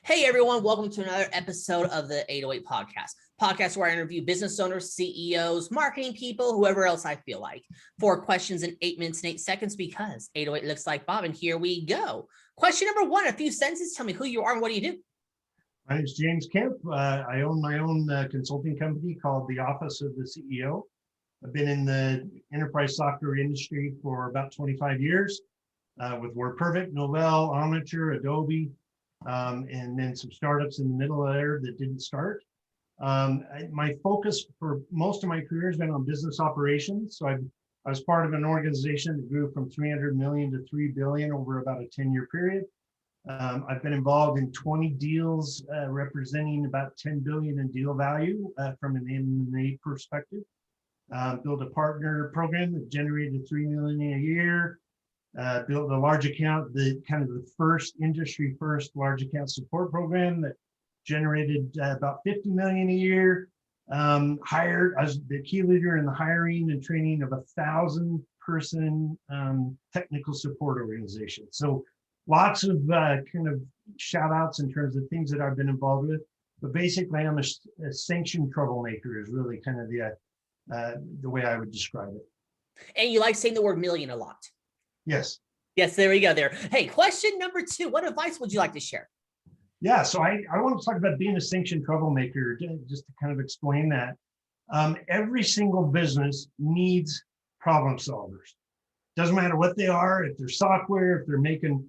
Hey everyone, welcome to another episode of the 808 podcast where I interview business owners, CEOs, marketing people, whoever else I feel like. 4 questions in 8 minutes and 8 seconds because 808 looks like Bob, and here we go. Question number 1, a few sentences. Tell me who you are and what do you do? My name is James Kemp. I own my own consulting company called the Office of the CEO. I've been in the enterprise software industry for about 25 years with WordPerfect, Novell, Omniture, Adobe, and then some startups in the middle of there that didn't start. My focus for most of my career has been on business operations. So I was part of an organization that grew from 300 million to 3 billion over about a 10-year period. I've been involved in 20 deals representing about 10 billion in deal value from an M&A perspective. Built a partner program that generated 3 million a year. Built a large account, the first industry first large account support program that generated about 50 million a year. Hired as the key leader in the hiring and training of 1,000-person technical support organization. So lots of shout outs in terms of things that I've been involved with. But basically, I'm a sanctioned troublemaker is really kind of the way I would describe it. And you like saying the word million a lot. Yes. Yes, there we go there. Hey, question number 2. What advice would you like to share? Yeah, so I want to talk about being a sanctioned troublemaker, just to kind of explain that. Every single business needs problem solvers. Doesn't matter what they are, if they're software, if they're making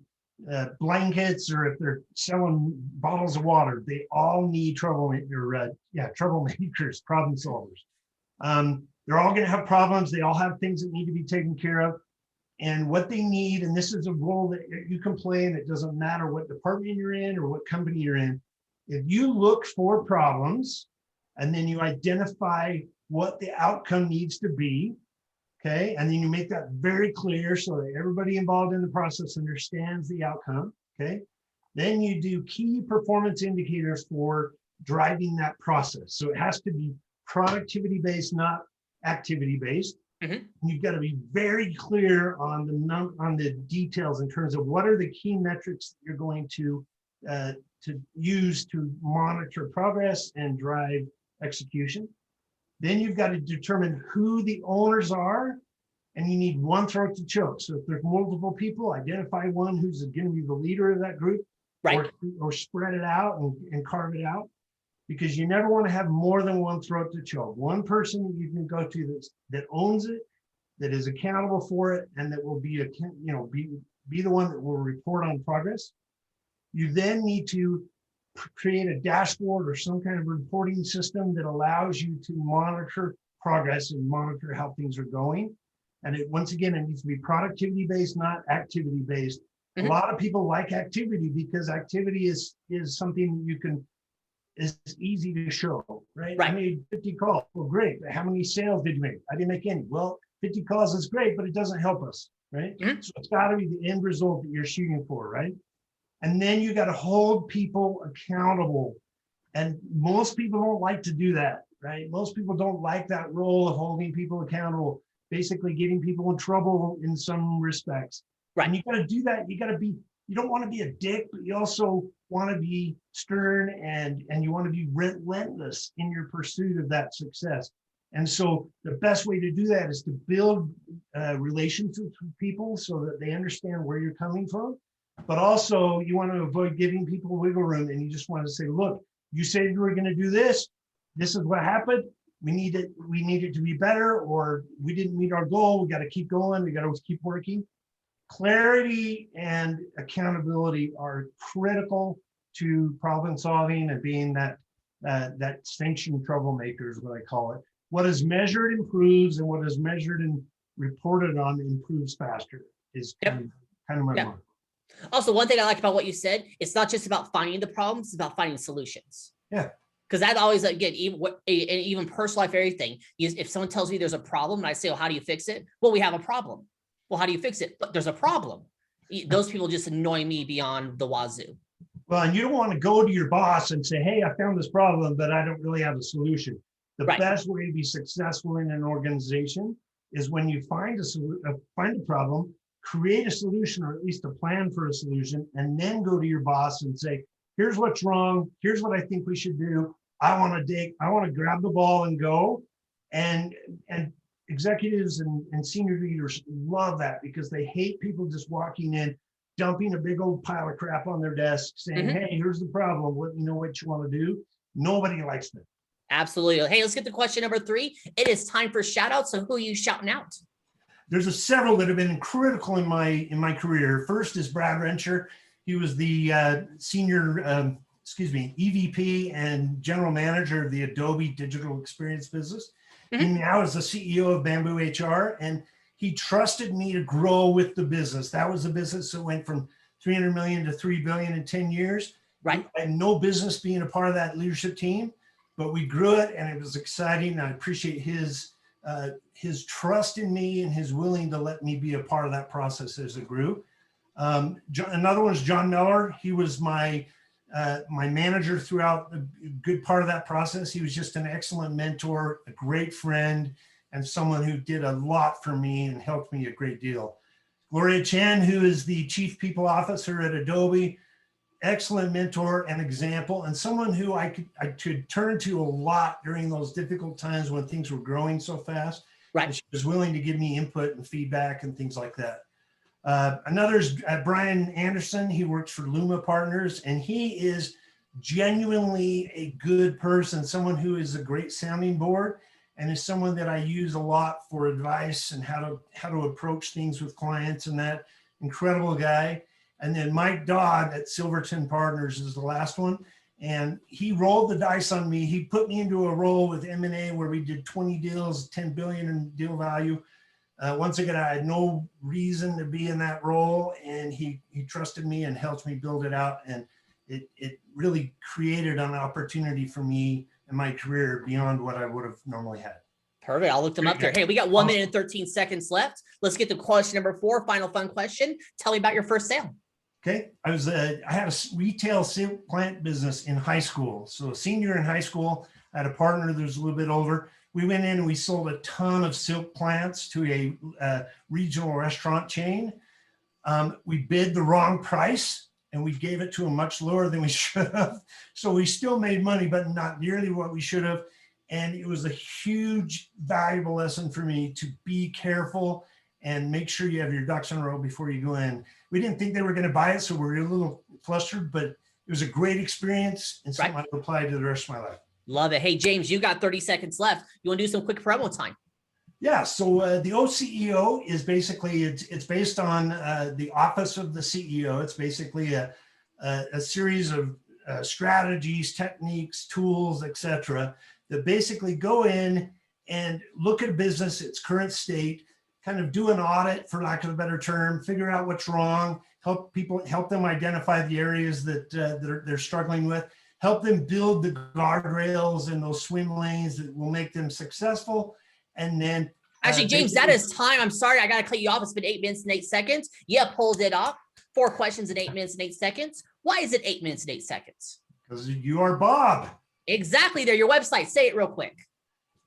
blankets, or if they're selling bottles of water, they all need troublemakers, problem solvers. They're all going to have problems. They all have things that need to be taken care of. And what they need, and this is a role that you can play, and it doesn't matter what department you're in or what company you're in. If you look for problems and then you identify what the outcome needs to be, okay, and then you make that very clear so that everybody involved in the process understands the outcome, okay, then you do key performance indicators for driving that process. So it has to be productivity-based, not activity-based. Mm-hmm. You've got to be very clear on the details in terms of what are the key metrics that you're going to use to monitor progress and drive execution. Then you've got to determine who the owners are, and you need one throat to choke. So if there's multiple people, identify one who's going to be the leader of that group, right? Or spread it out and carve it out. Because you never want to have more than one throat to choke. One person that you can go to that owns it, that is accountable for it, and that will be the one that will report on progress. You then need to create a dashboard or some kind of reporting system that allows you to monitor progress and monitor how things are going. And once again, it needs to be productivity based, not activity based. Mm-hmm. A lot of people like activity because activity is something that is easy to show, right? I made 50 calls. Well, great. But how many sales did you make? I didn't make any. Well, 50 calls is great, but it doesn't help us, right? Mm-hmm. So it's got to be the end result that you're shooting for, right? And then you got to hold people accountable. And most people don't like to do that, right? Most people don't like that role of holding people accountable, basically getting people in trouble in some respects. Right. And you got to do that. You don't want to be a dick, but you also want to be stern and you want to be relentless in your pursuit of that success. And so the best way to do that is to build relationships with people so that they understand where you're coming from. But also you want to avoid giving people wiggle room, and you just want to say, look, you said you were going to do this. This is what happened. We need it to be better, or we didn't meet our goal. We got to keep going. We got to keep working. Clarity and accountability are critical to problem solving and being that sanctioned troublemaker is what I call it. What is measured improves, and what is measured and reported on improves faster is kind of my mark. Also, one thing I like about what you said, it's not just about finding the problems, it's about finding solutions. Yeah. Because that always, again, even personal life, everything, if someone tells me there's a problem and I say, well, how do you fix it? Well, we have a problem. Well, how do you fix it? But there's a problem. Those people just annoy me beyond the wazoo. Well, and you don't want to go to your boss and say, hey, I found this problem, but I don't really have a solution. The best way to be successful in an organization is when you find a problem, create a solution, or at least a plan for a solution, and then go to your boss and say, here's what's wrong. Here's what I think we should do. I want to grab the ball and go. And executives and senior leaders love that because they hate people just walking in, dumping a big old pile of crap on their desk saying, hey, here's the problem. Let me know what you want to do. Nobody likes that. Absolutely. Hey, let's get to question number 3. It is time for shout outs. So who are you shouting out? There's several that have been critical in my career. First is Brad Rencher. He was the senior, EVP and general manager of the Adobe digital experience business. He now is the CEO of Bamboo HR, and he trusted me to grow with the business. That was a business that went from 300 million to 3 billion in 10 years. Right. I had no business being a part of that leadership team, but we grew it and it was exciting. I appreciate his trust in me and his willing to let me be a part of that process as it grew. Another one is John Miller. He was my manager throughout a good part of that process. He was just an excellent mentor, a great friend, and someone who did a lot for me and helped me a great deal. Gloria Chen, who is the chief people officer at Adobe, excellent mentor and example, and someone who I could turn to a lot during those difficult times when things were growing so fast. Right. And she was willing to give me input and feedback and things like that. Another is Brian Anderson. He works for Luma Partners, and he is genuinely a good person, someone who is a great sounding board, and is someone that I use a lot for advice and how to approach things with clients, and that incredible guy. And then Mike Dodd at Silverton Partners is the last one. And he rolled the dice on me. He put me into a role with M&A where we did 20 deals, 10 billion in deal value. Once again, I had no reason to be in that role, and he trusted me and helped me build it out. And it really created an opportunity for me in my career beyond what I would have normally had. Perfect. I'll look them up there. Hey, we got 1 minute and 13 seconds left. Let's get to question number 4, final fun question. Tell me about your first sale. Okay, I had a retail silk plant business in high school. So a senior in high school, I had a partner that was a little bit older. We went in and we sold a ton of silk plants to a regional restaurant chain. We bid the wrong price and we gave it to them much lower than we should have. So we still made money, but not nearly what we should have. And it was a huge, valuable lesson for me to be careful and make sure you have your ducks in a row before you go in. We didn't think they were going to buy it, so we were a little flustered, but it was a great experience and something I applied to the rest of my life. Love it. Hey, James, you got 30 seconds left. You want to do some quick promo time? Yeah, so the OCEO is basically, it's based on the office of the CEO. It's basically a series of strategies, techniques, tools, etc., that basically go in and look at a business, its current state, kind of do an audit, for lack of a better term, figure out what's wrong, help them identify the areas that they're struggling with, help them build the guardrails and those swim lanes that will make them successful. And then actually, James, that is time. I'm sorry, I got to cut you off. It's been 8 minutes and 8 seconds. Yeah, pulled it off. 4 questions in 8 minutes and 8 seconds. Why is it 8 minutes and 8 seconds? Because you are Bob. Exactly. There, your website. Say it real quick.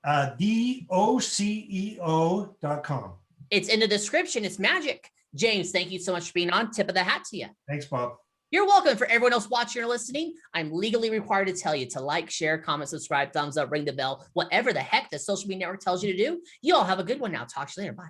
TheOCEO.com. It's in the description. It's magic. James, thank you so much for being on. Tip of the hat to you. Thanks, Bob. You're welcome. For everyone else watching or listening, I'm legally required to tell you to like, share, comment, subscribe, thumbs up, ring the bell, whatever the heck the social media network tells you to do. You all have a good one now. Talk to you later. Bye.